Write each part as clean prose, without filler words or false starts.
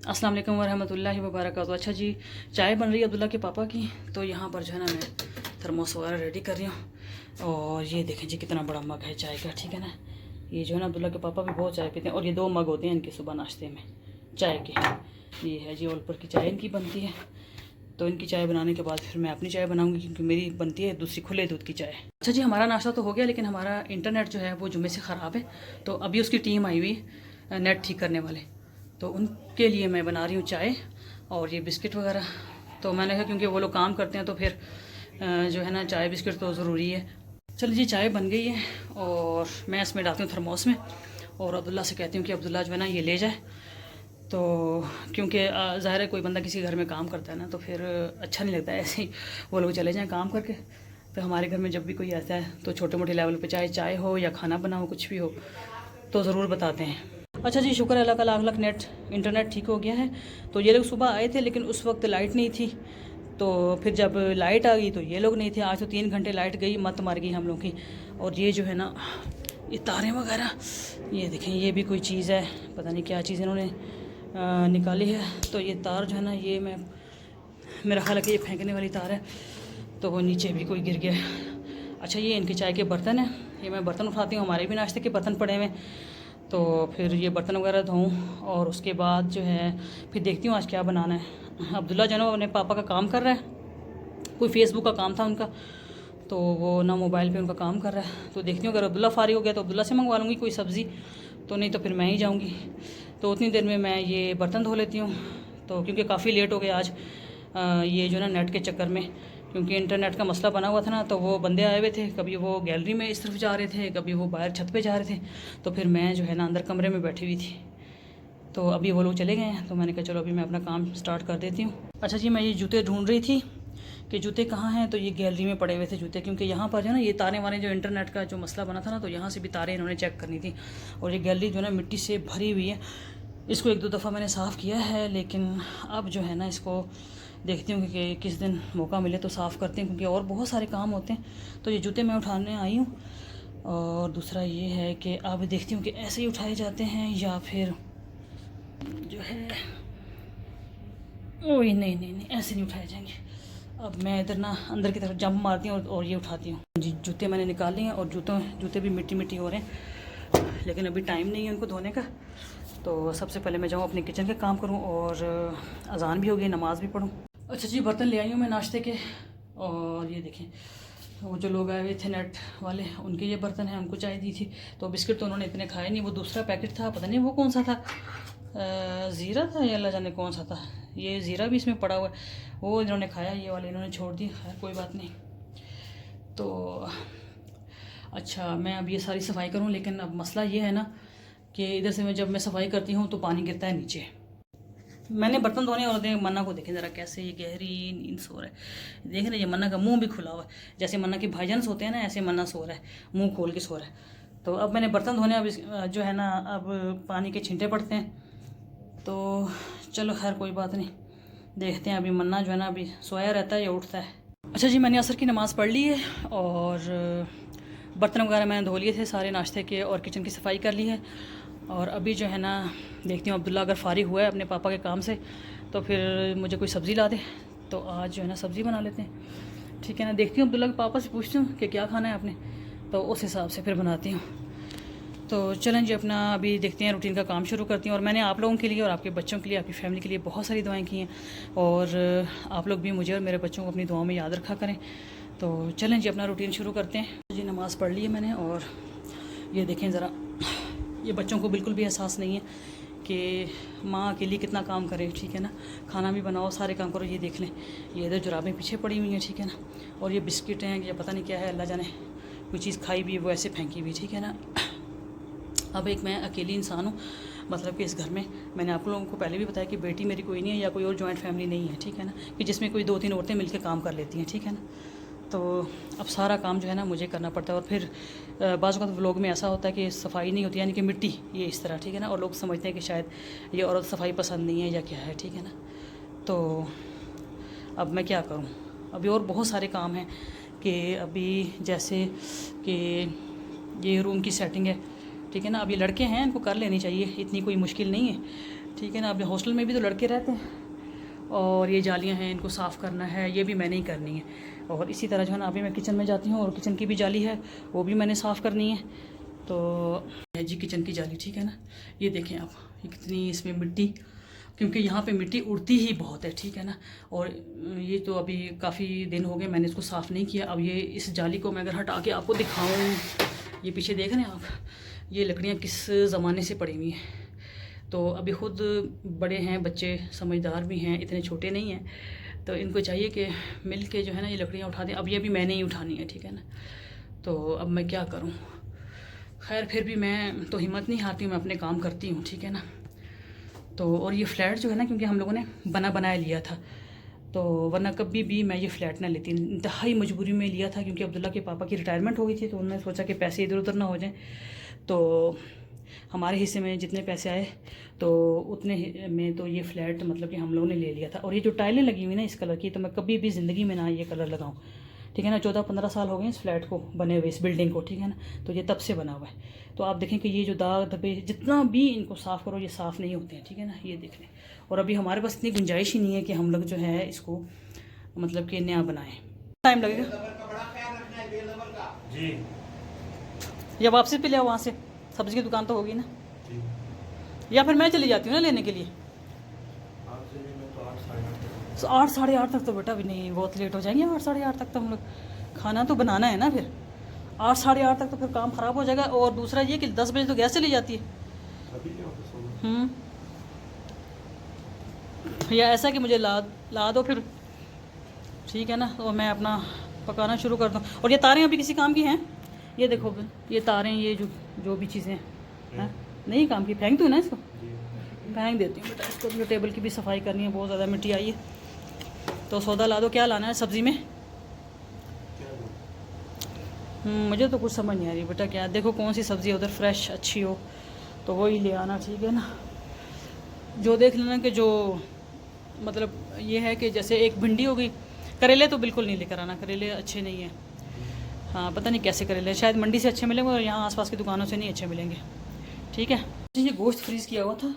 अस्सलाम वालेकुम वरहमतुल्लाहि वबरकातुहू। अच्छा जी, चाय बन रही है अब्दुल्ला के पापा की। तो यहाँ पर जो है ना मैं थर्मोस वगैरह रेडी कर रही हूँ। और ये देखें जी कितना बड़ा मग है चाय का, ठीक है ना। ये जो है ना अब्दुल्ला के पापा भी बहुत चाय पीते हैं। और ये 2 मग होते हैं इनके सुबह नाश्ते में चाय के। ये है जी ओल पर की चाय इनकी बनती है। तो इनकी चाय बनाने के बाद फिर मैं अपनी चाय बनाऊंगी, क्योंकि मेरी बनती है दूसरी खुले दूध की चाय। अच्छा जी, हमारा नाश्ता तो हो गया, लेकिन हमारा इंटरनेट जो है वो जुम्मे से ख़राब है। तो अभी उसकी टीम आई हुई नेट ठीक करने वाले, तो उनके लिए मैं बना रही हूँ चाय और ये बिस्किट वगैरह। तो मैंने कहा क्योंकि वो लोग काम करते हैं तो फिर जो है ना चाय बिस्किट तो ज़रूरी है। चलिए जी, चाय बन गई है और मैं इसमें डालती हूँ थर्मोस में। और अब्दुल्ला से कहती हूँ कि अब्दुल्ला जो है ना ये ले जाए। तो क्योंकि ज़ाहिर है कोई बंदा किसी घर में काम करता है ना, तो फिर अच्छा नहीं लगता है ऐसे ही वो लोग चले जाएं काम करके। तो हमारे घर में जब भी कोई आता है तो छोटे मोटे लेवल पे चाहे चाय हो या खाना बना हो, कुछ भी हो, तो ज़रूर बताते हैं। अच्छा जी, शुक्र है अल्लाह का लाख लाख इंटरनेट ठीक हो गया है। तो ये लोग सुबह आए थे, लेकिन उस वक्त लाइट नहीं थी। तो फिर जब लाइट आ गई तो ये लोग नहीं थे। आज तो 3 घंटे लाइट गई, मत मार गई हम लोग की। और ये जो है ना ये तारें वगैरह, ये देखें, ये भी कोई चीज़ है, पता नहीं क्या चीज़ इन्होंने निकाली है। तो ये तार जो है ना, ये मेरा ख्याल है कि ये फेंकने वाली तार है। तो वो नीचे भी कोई गिर गया है। अच्छा, ये इनके चाय के बर्तन हैं, ये मैं बर्तन उठाती हूँ। हमारे भी नाश्ते के बर्तन पड़े हुए, तो फिर ये बर्तन वगैरह धोऊँ और उसके बाद जो है फिर देखती हूँ आज क्या बनाना है। अब्दुल्ला जो है अपने पापा का काम कर रहा है, कोई फेसबुक का काम था उनका, तो वो ना मोबाइल पे उनका काम कर रहा है। तो देखती हूँ अगर अब्दुल्ला फारिग हो गया तो अब्दुल्ला से मंगवा लूँगी कोई सब्ज़ी, तो नहीं तो फिर मैं ही जाऊँगी। तो उतनी देर में मैं ये बर्तन धो लेती हूँ। तो क्योंकि काफ़ी लेट हो गया आज ये जो ना नेट के चक्कर में, क्योंकि इंटरनेट का मसला बना हुआ था ना। तो वो बंदे आए हुए थे, कभी वो गैलरी में इस तरफ जा रहे थे, कभी वो बाहर छत पे जा रहे थे। तो फिर मैं जो है ना अंदर कमरे में बैठी हुई थी। तो अभी वो लोग चले गए हैं, तो मैंने कहा चलो अभी मैं अपना काम स्टार्ट कर देती हूँ। अच्छा जी, मैं ये जूते ढूंढ रही थी कि जूते कहाँ हैं। तो ये गैलरी में पड़े हुए थे जूते, क्योंकि यहाँ पर जो है ना ये तारें वारें, जो इंटरनेट का जो मसला बना था ना, तो यहाँ से भी तारें इन्होंने चेक करनी थी। और ये गैलरी जो है ना मिट्टी से भरी हुई है। इसको 1-2 दफ़ा मैंने साफ़ किया है, लेकिन अब जो है ना इसको देखती हूँ कि किस दिन मौका मिले तो साफ़ करती हूँ, क्योंकि और बहुत सारे काम होते हैं। तो ये जूते मैं उठाने आई हूँ। और दूसरा ये है कि अब देखती हूँ कि ऐसे ही उठाए जाते हैं या फिर जो है ओह नहीं, ऐसे नहीं उठाए जाएंगे। अब मैं इधर ना अंदर की तरफ जंप मारती हूँ और ये उठाती हूँ जी। जूते मैंने निकाल लिए हैं और जूते भी मिट्टी मिट्टी हो रहे हैं, लेकिन अभी टाइम नहीं है उनको धोने का। तो सबसे पहले मैं जाऊँ अपने किचन के काम करूँ, और अजान भी हो गई, नमाज़ भी पढ़ूँ। अच्छा जी, बर्तन ले आई हूँ मैं नाश्ते के। और ये देखें, वो जो लोग आए हुए थे नेट वाले, उनके ये बर्तन हैं, उनको चाय दी थी। तो बिस्किट तो उन्होंने इतने खाए नहीं। वो दूसरा पैकेट था, पता नहीं वो कौन सा था, ज़ीरा था या अल्लाह जाने कौन सा था। ये ज़ीरा भी इसमें पड़ा हुआ है, वो इन्होंने खाया, ये वाले इन्होंने छोड़ दिए। खैर कोई बात नहीं। तो अच्छा, मैं अब ये सारी सफाई करूँ, लेकिन अब मसला ये है ना कि इधर से जब मैं सफाई करती हूँ तो पानी गिरता है नीचे। मैंने बर्तन धोने और मन्ना को देखें ज़रा कैसे ये गहरी नींद सो रहा है। देख रहे, ये मन्ना का मुंह भी खुला हुआ है, जैसे मन्ना के भाईजान सोते हैं ना, ऐसे मन्ना सो रहा है, मुंह खोल के सो रहा है। तो अब मैंने बर्तन धोने, अब जो है ना अब पानी के छींटे पड़ते हैं। तो चलो खैर कोई बात नहीं, देखते हैं। अभी मन्ना जो है ना अभी सोया रहता है या उठता है। अच्छा जी, मैंने असर की नमाज़ पढ़ ली है और बर्तन वगैरह मैंने धो लिए थे सारे नाश्ते के, और किचन की सफाई कर ली है। और अभी जो है ना देखती हूँ अब्दुल्ला अगर फारिग हुआ है अपने पापा के काम से तो फिर मुझे कोई सब्ज़ी ला दे, तो आज जो है ना सब्ज़ी बना लेते हैं, ठीक है ना। देखती हूँ अब्दुल्ला के पापा से पूछती हूँ कि क्या खाना है आपने, तो उस हिसाब से फिर बनाती हूँ। तो चलें जी, अपना अभी देखते हैं, रूटीन का काम शुरू करती हूँ। और मैंने आप लोगों के लिए और आपके बच्चों के लिए, आपकी फैमिली के लिए बहुत सारी दुआएं की हैं, और आप लोग भी मुझे और मेरे बच्चों को अपनी दुआओं में याद रखा करें। तो चलें जी, अपना रूटीन शुरू करते हैं जी। नमाज़ पढ़ ली है मैंने, और ये देखें ज़रा, ये बच्चों को बिल्कुल भी एहसास नहीं है कि माँ अकेली कितना काम करे, ठीक है ना। खाना भी बनाओ, सारे काम करो। ये देख लें, ये इधर जुराबें पीछे पड़ी हुई हैं, ठीक है ना। और ये बिस्किट हैं या पता नहीं क्या है, अल्लाह जाने, कोई चीज़ खाई भी है वो ऐसे फेंकी हुई, ठीक है ना। अब एक मैं अकेली इंसान हूँ, मतलब कि इस घर में मैंने आप लोगों को पहले भी बताया कि बेटी मेरी कोई नहीं है या कोई और जॉइंट फैमिली नहीं है, ठीक है ना, कि जिसमें कोई 2-3 औरतें मिलकर काम कर लेती हैं, ठीक है ना। तो अब सारा काम जो है ना मुझे करना पड़ता है। और फिर बाज़ वक़्त व्लॉग में ऐसा होता है कि सफाई नहीं होती, यानी कि मिट्टी ये इस तरह, ठीक है ना, और लोग समझते हैं कि शायद ये औरत सफाई पसंद नहीं है या क्या है, ठीक है ना। तो अब मैं क्या करूँ, अभी और बहुत सारे काम हैं कि अभी जैसे कि ये रूम की सेटिंग है, ठीक है ना। अब ये लड़के हैं, इनको कर लेनी चाहिए, इतनी कोई मुश्किल नहीं है। ठीक है ना। अब हॉस्टल में भी तो लड़के रहते हैं और ये जालियाँ हैं, इनको साफ़ करना है, ये भी मैंने ही करनी है। और इसी तरह जो है ना अभी मैं किचन में जाती हूँ और किचन की भी जाली है, वो भी मैंने साफ़ करनी है। तो जी किचन की जाली, ठीक है ना। ये देखें आप, ये कितनी इसमें मिट्टी, क्योंकि यहाँ पे मिट्टी उड़ती ही बहुत है, ठीक है ना। और ये तो अभी काफ़ी दिन हो गए मैंने इसको साफ़ नहीं किया। अब ये इस जाली को मैं अगर हटा के आपको दिखाऊँ, ये पीछे देख रहे हैं आप, ये लकड़ियाँ किस ज़माने से पड़ी हुई हैं। तो अभी ख़ुद बड़े हैं बच्चे, समझदार भी हैं, इतने छोटे नहीं हैं, तो इनको चाहिए कि मिल के जो है ना ये लकड़ियाँ उठा दें। अब ये भी मैंने ही उठानी है, ठीक है ना। तो अब मैं क्या करूँ, खैर फिर भी मैं तो हिम्मत नहीं हारती हूँ, मैं अपने काम करती हूँ, ठीक है ना। तो और ये फ्लैट जो है ना, क्योंकि हम लोगों ने बना बनाया लिया था, तो वरना कभी भी मैं ये फ़्लैट ना लेती, इंतहाई मजबूरी में लिया था, क्योंकि अब्दुल्ला के पापा की रिटायरमेंट हो गई थी, तो उन्होंने सोचा कि पैसे इधर उधर ना हो जाएं। तो हमारे हिस्से में जितने पैसे आए तो उतने में तो ये फ़्लैट मतलब कि हम लोगों ने ले लिया था। और ये जो टाइलें लगी हुई ना इस कलर की, तो मैं कभी भी ज़िंदगी में ना ये कलर लगाऊं, ठीक है ना। 14-15 साल हो गए इस फ्लैट को बने हुए, इस बिल्डिंग को, ठीक है ना। तो ये तब से बना हुआ है। तो आप देखें कि ये जो दाग धब्बे जितना भी इनको साफ़ करो ये साफ़ नहीं होते हैं, ठीक है ना। ये देख लें। और अभी हमारे पास इतनी गुंजाइश ही नहीं है कि हम लोग जो है इसको मतलब कि नया बनाएं। टाइम लगेगा जी, या वापसी पे ले आओ वहाँ से, सब्ज़ी की दुकान तो होगी ना, या फिर मैं चली जाती हूँ ना लेने के लिए। 8-8:30 तक तो बेटा भी नहीं, बहुत लेट हो जाएंगे। 8-8:30 तक तो हम लोग खाना तो बनाना है ना, फिर 8-8:30 तक तो फिर काम ख़राब हो जाएगा। और दूसरा ये कि 10 बजे तो गैस चली जाती है। या ऐसा कि मुझे ला दो फिर, ठीक है ना, और मैं अपना पकाना शुरू कर दूँ। और ये तारें अभी किसी काम की हैं, ये देखो ये तारें, ये जो भी चीज़ें हैं नहीं काम की, फेंक दूँ ना इसको, फेंक देती हूँ बेटा इसको। तो टेबल की भी सफाई करनी है, बहुत ज़्यादा मिट्टी आई है। तो सौदा ला दो, क्या लाना है सब्ज़ी में? मुझे तो कुछ समझ नहीं आ रही बेटा, क्या देखो कौन सी सब्ज़ी उधर फ्रेश अच्छी हो तो वही ले आना, ठीक है ना। जो देख लेना कि जो मतलब ये है कि जैसे एक भिंडी हो गई, करेले तो बिल्कुल नहीं लेकर आना, करेले अच्छे नहीं हैं। हाँ पता नहीं कैसे करेले, शायद मंडी से अच्छे मिलेंगे और यहाँ आसपास की दुकानों से नहीं अच्छे मिलेंगे, ठीक है जी। ये गोश्त फ्रीज़ किया हुआ था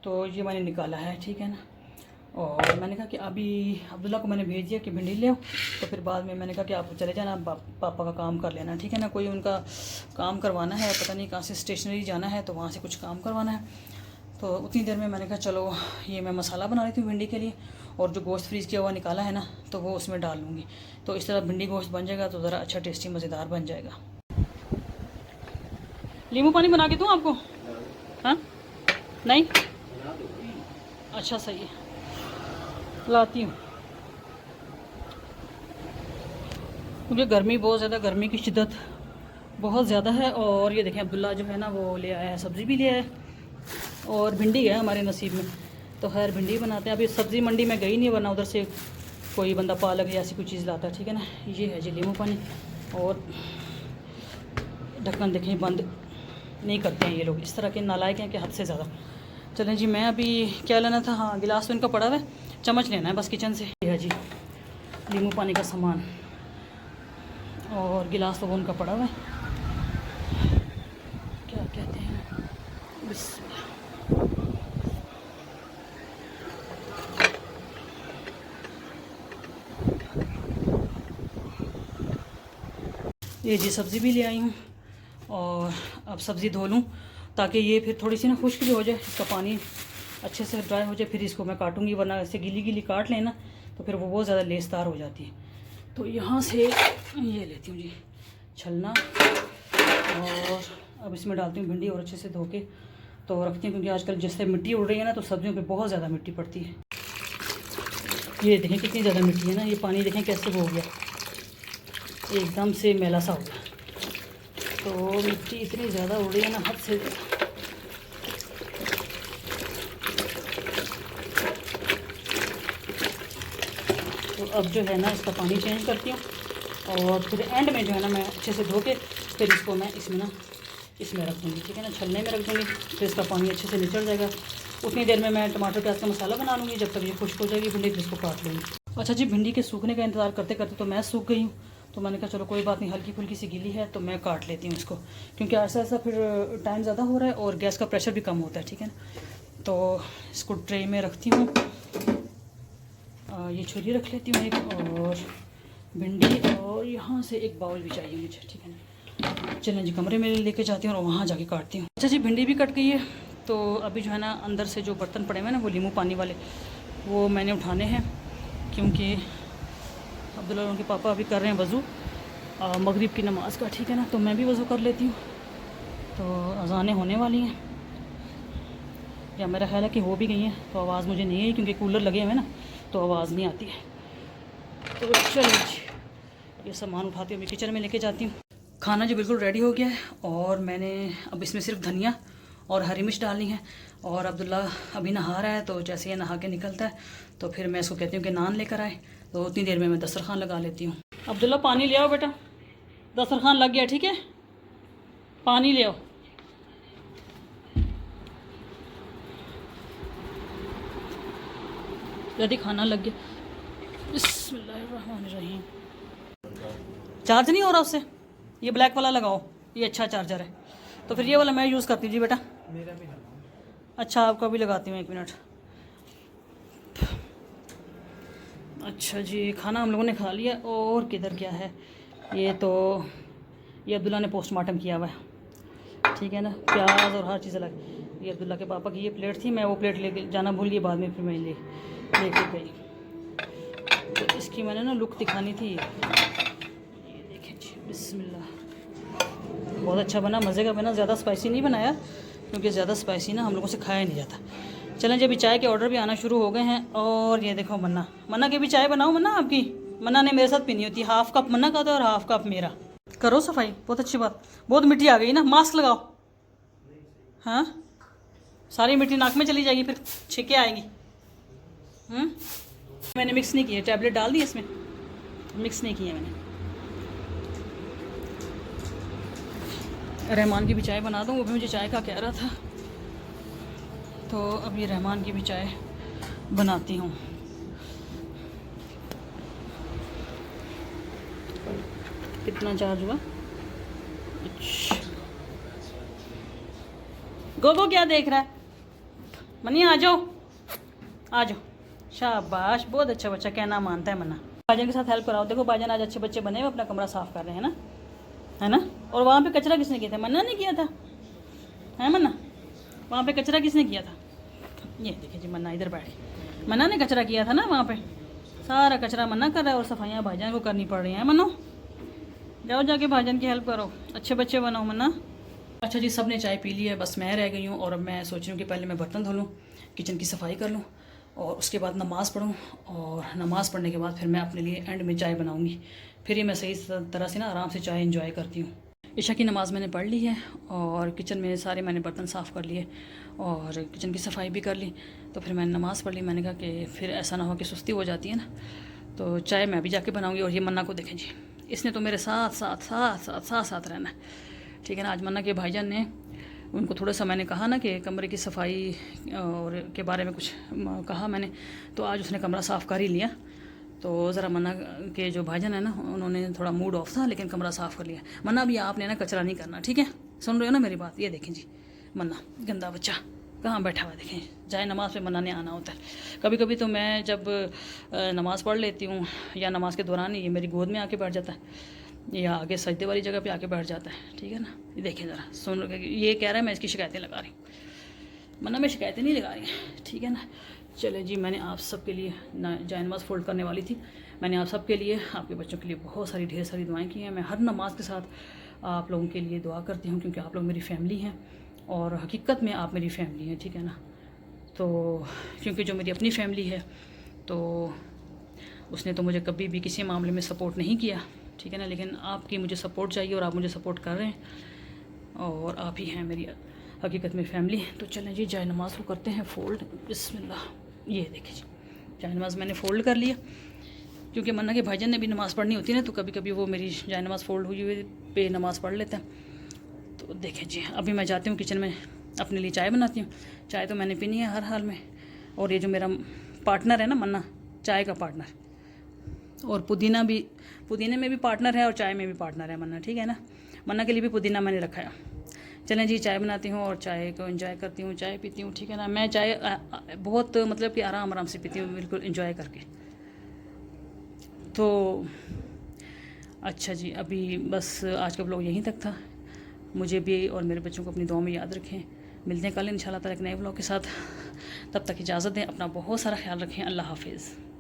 तो ये मैंने निकाला है, ठीक है ना। और मैंने कहा कि अभी अब्दुल्ला को मैंने भेज दिया कि भिंडी ले आओ, तो फिर बाद में मैंने कहा कि आप चले जाना, पापा का काम कर लेना, ठीक है ना। कोई उनका काम करवाना है, पता नहीं कहाँ से स्टेशनरी जाना है, तो वहाँ से कुछ काम करवाना है। तो उतनी देर में मैंने कहा चलो ये मैं मसाला बना रही थी भिंडी के लिए, और जो गोश्त फ्रीज़ किया हुआ निकाला है ना तो वो उसमें डाल लूँगी। तो इस तरह भिंडी गोश्त बन जाएगा तो ज़रा अच्छा टेस्टी मज़ेदार बन जाएगा। नींबू पानी बना के दूँ आपको? हाँ नहीं, अच्छा सही है, लाती हूँ। क्योंकि गर्मी बहुत ज़्यादा, गर्मी की शिद्दत बहुत ज़्यादा है। और ये देखें अब्दुल्ला जो है ना वो ले आया है, सब्ज़ी भी ले आया है, और भिंडी है हमारे नसीब में, तो खैर भिंडी बनाते हैं। अभी सब्ज़ी मंडी में गई नहीं, वरना उधर से कोई बंदा पालक या ऐसी कोई चीज़ लाता है, ठीक है ना। ये है जी नींबू पानी, और ढक्कन देखें बंद नहीं करते हैं ये लोग, इस तरह के नालायक हैं कि हद से ज़्यादा। चलें जी, मैं अभी क्या लेना था, हाँ गिलास तो इनका पड़ा हुआ है, चम्मच लेना है बस किचन से। ये है जी नींबू पानी का सामान, और गिलास तो वो उनका पड़ा हुआ है, क्या कहते हैं, ये जी सब्ज़ी भी ले आई हूँ। और अब सब्ज़ी धो लूँ ताकि ये फिर थोड़ी सी ना खुश्क भी हो जाए, इसका पानी अच्छे से ड्राई हो जाए, फिर इसको मैं काटूँगी, वरना ऐसे गीली गीली काट लेना तो फिर वो बहुत ज़्यादा लेसदार हो जाती है। तो यहाँ से ये लेती हूँ जी छलना, और अब इसमें डालती हूँ भिंडी और अच्छे से धो के तो रखती हूँ, क्योंकि आजकल जैसे मिट्टी उड़ रही है ना तो सब्जियों पे बहुत ज़्यादा मिट्टी पड़ती है। ये देखें कितनी ज़्यादा मिट्टी है ना, ये पानी देखें कैसे हो गया, एकदम से मैला सा हो गया। तो मिट्टी इतनी ज़्यादा उड़ रही है ना हद से ज़्यादा। तो अब जो है ना इसका पानी चेंज करती हूँ, और फिर एंड में जो है ना मैं अच्छे से धो के फिर इसको मैं इसमें रख दूँगी, ठीक है ना, छलने में रख दूँगी, फिर इसका पानी अच्छे से निचड़ जाएगा। उतनी देर में मैं टमाटर प्याज का मसाला बना लूँगी, जब तक ये खुश्क हो जाएगी भिंडी, जिसको काट लूँगी। अच्छा जी, भिंडी के सूखने का इंतज़ार करते करते तो मैं सूख गई हूँ, तो मैंने कहा चलो कोई बात नहीं, हल्की फुल्की सी गीली है तो मैं काट लेती हूँ इसको, क्योंकि ऐसा फिर टाइम ज़्यादा हो रहा है और गैस का प्रेशर भी कम होता है, ठीक है ना। तो इसको ट्रे में रखती हूँ। ये छुरी रख लेती हूँ एक, और भिंडी, और यहाँ से एक बाउल भी चाहिए मुझे, ठीक है ना। चलें जी, कमरे में लेके जाती हूँ और वहाँ जाके काटती हूँ। अच्छा जी, भिंडी भी कट गई है। तो अभी जो है ना अंदर से जो बर्तन पड़े हुए हैं ना, वो नींबू पानी वाले, वो मैंने उठाने हैं, क्योंकि अब्दुल्ला उनके पापा अभी कर रहे हैं वज़ू मगरिब की नमाज़ का, ठीक है ना। तो मैं भी वज़ू कर लेती हूँ। तो अज़ानें होने वाली हैं, या मेरा ख्याल है कि हो भी गई हैं। तो आवाज़ मुझे नहीं है क्योंकि कूलर लगे हुए हैं ना, तो आवाज़ नहीं आती है। तो चलिए ये सामान उठाती हूँ, मैं किचन में लेके जाती हूँ। खाना जो बिल्कुल रेडी हो गया है, और मैंने अब इसमें सिर्फ धनिया और हरी मिर्च डालनी है। और अब्दुल्ला अभी नहा रहा है, तो जैसे ये नहा के निकलता है तो फिर मैं इसको कहती हूँ कि नान लेकर आए। तो उतनी देर में मैं दस्तरखान लगा लेती हूँ। अब्दुल्ला पानी ले आओ बेटा, दस्तरखान लग गया, ठीक है, पानी ले आओ। यदि खाना लग गया। बिस्मिल्लाहिर्रहमानिर्रहीम। चार्ज नहीं हो रहा उससे, ये ब्लैक वाला लगाओ, ये अच्छा चार्जर है। तो फिर ये वाला मैं यूज़ करती हूँ जी बेटा। मेरा भी अच्छा, आपका भी लगाती हूँ, 1 मिनट। अच्छा जी, खाना हम लोगों ने खा लिया। और किधर क्या है, ये तो ये अब्दुल्ला ने पोस्टमार्टम किया हुआ है, ठीक है ना। प्याज और हर चीज़ अलग। ये अब्दुल्ला के पापा की ये प्लेट थी, मैं वो प्लेट लेके जाना भूल गई, बाद में फिर मैं लेके गई। तो इसकी मैंने ना लुक दिखानी थी। ये देखें जी, बिस्मिल्लाह, बहुत अच्छा बना, मज़े का बना। ज़्यादा स्पाइसी नहीं बनाया, क्योंकि ज़्यादा स्पाइसी ना हम लोगों से खाया नहीं जाता। चलें जी, अभी चाय के ऑर्डर भी आना शुरू हो गए हैं। और ये देखो मन्ना की भी चाय बनाओ। मन्ना आपकी, मन्ना ने मेरे साथ पीनी होती है। हाफ़ कप मन्ना का था और हाफ़ कप मेरा। करो सफाई, बहुत अच्छी बात। बहुत मिट्टी आ गई ना, मास्क लगाओ। हाँ, सारी मिट्टी नाक में चली जाएगी, फिर छिके आएंगी। मैंने मिक्स नहीं किया, टैबलेट डाल दी इसमें, मिक्स नहीं किया मैंने। रहमान की भी चाय बना दूँ, वो भी मुझे चाय का कह रहा था। तो अभी रहमान की भी चाय बनाती हूँ। कितना चार्ज हुआ? अच्छा, गोगो क्या देख रहा है? मनी आ जाओ, आ जाओ। शाबाश, बहुत अच्छा बच्चा, कहना मानता है मन्ना। भाईजान के साथ हेल्प कराओ। देखो भाईजान आज अच्छे बच्चे बने हुए, अपना कमरा साफ़ कर रहे हैं ना, है ना। और वहाँ पे कचरा किसने किया था? मन्ना ने किया था, है मन्ना? वहाँ पे कचरा किसने किया था? ये देखिए जी, मन्ना इधर बैठे। मन्ना ने कचरा किया था ना वहाँ पे, सारा कचरा मन्ना कर रहा है, और सफाइयाँ भाईजान को करनी पड़ रही हैं। मन्नो, जाओ जाके भाईजान की हेल्प करो, अच्छे बच्चे बनाओ मन्ना। अच्छा जी, सब ने चाय पी ली है, बस मैं रह गई हूँ। और अब मैं सोच रही हूँ कि पहले मैं बर्तन धो लूँ, किचन की सफाई कर लूँ, और उसके बाद नमाज़ पढ़ूँ। और नमाज़ पढ़ने के बाद फिर मैं अपने लिए एंड में चाय बनाऊँगी। फिर ही मैं सही तरह से ना आराम से चाय इंजॉय करती हूँ। ईशा की नमाज़ मैंने पढ़ ली है, और किचन में सारे मैंने बर्तन साफ़ कर लिए, और किचन की सफाई भी कर ली। तो फिर मैंने नमाज़ पढ़ ली। मैंने कहा कि फिर ऐसा ना हो कि सुस्ती हो जाती है ना। तो चाय मैं भी जाके बनाऊँगी। और ये मन्ना को देखें जी, इसने तो मेरे साथ साथ साथ साथ साथ साथ रहना है, ठीक है ना। आज मन्ना के भाईजान ने, उनको थोड़ा सा मैंने कहा ना कि कमरे की सफाई और के बारे में कुछ कहा मैंने, तो आज उसने कमरा साफ़ कर ही लिया। तो ज़रा मन्ना के जो भाईजान है ना, उन्होंने थोड़ा मूड ऑफ था, लेकिन कमरा साफ़ कर लिया। मन्ना अभी आपने ना कचरा नहीं करना, ठीक है, सुन रहे हो ना मेरी बात? ये देखें जी, मन्ना गंदा बच्चा कहाँ बैठा हुआ, देखें। जाए नमाज़ पे मन्ना ने आना होता है। कभी कभी तो मैं जब नमाज़ पढ़ लेती हूँ, या नमाज के दौरान ये मेरी गोद में आके बैठ जाता है, या आगे सजदे वाली जगह पे आके बैठ जाता है, ठीक है ना। ये देखें ज़रा, सुन, ये कह रहा है मैं इसकी शिकायतें लगा रही हूँ। मन्ना मैं शिकायतें नहीं लगा रही, ठीक है ना। चले जी, मैंने आप सब के लिए जाए नमाज़ फोल्ड करने वाली थी। मैंने आप सब के लिए, आपके बच्चों के लिए बहुत सारी ढेर सारी दुआएं की हैं। मैं हर नमाज के साथ आप लोगों के लिए दुआ करती हूँ, क्योंकि आप लोग मेरी फैमिली हैं, और हकीकत में आप मेरी फैमिली हैं, ठीक है ना। तो क्योंकि जो मेरी अपनी फैमिली है, तो उसने तो मुझे कभी भी किसी मामले में सपोर्ट नहीं किया, ठीक है ना। लेकिन आपकी मुझे सपोर्ट चाहिए, और आप मुझे सपोर्ट कर रहे हैं, और आप ही हैं मेरी हकीकत में फैमिली। तो चलें जी, जाए नमाज़ को करते हैं फोल्ड। बिस्मिल्लाह। ये देखिए जी, जाए नमाज़ मैंने फ़ोल्ड कर लिया, क्योंकि मन्ना के भाईजान ने भी नमाज़ पढ़नी होती है ना, तो कभी कभी वो मेरी जाए नमाज़ फ़ोल्ड हुई हुई पे नमाज़ पढ़ लेता है। तो देखें जी, अभी मैं जाती हूँ किचन में, अपने लिए चाय बनाती हूँ। चाय तो मैंने पीनी है हर हाल में। और ये जो मेरा पार्टनर है ना मन्ना, चाय का पार्टनर, और पुदीने में भी पार्टनर है, और चाय में भी पार्टनर है मन्ना, ठीक है ना। मन्ना के लिए भी पुदीना मैंने रखा है, चलें जी, चाय बनाती हूँ और चाय को एंजॉय करती हूँ, चाय पीती हूँ, ठीक है ना। मैं चाय बहुत मतलब कि आराम आराम से पीती हूँ, बिल्कुल एंजॉय करके। तो अच्छा जी, अभी बस आज का ब्लॉग यहीं तक था। मुझे भी और मेरे बच्चों को अपनी दुआ में याद रखें। मिलते हैं कल इंशाल्लाह ताला एक नए ब्लॉग के साथ। तब तक इजाज़त दें, अपना बहुत सारा ख्याल रखें। अल्लाह हाफिज़।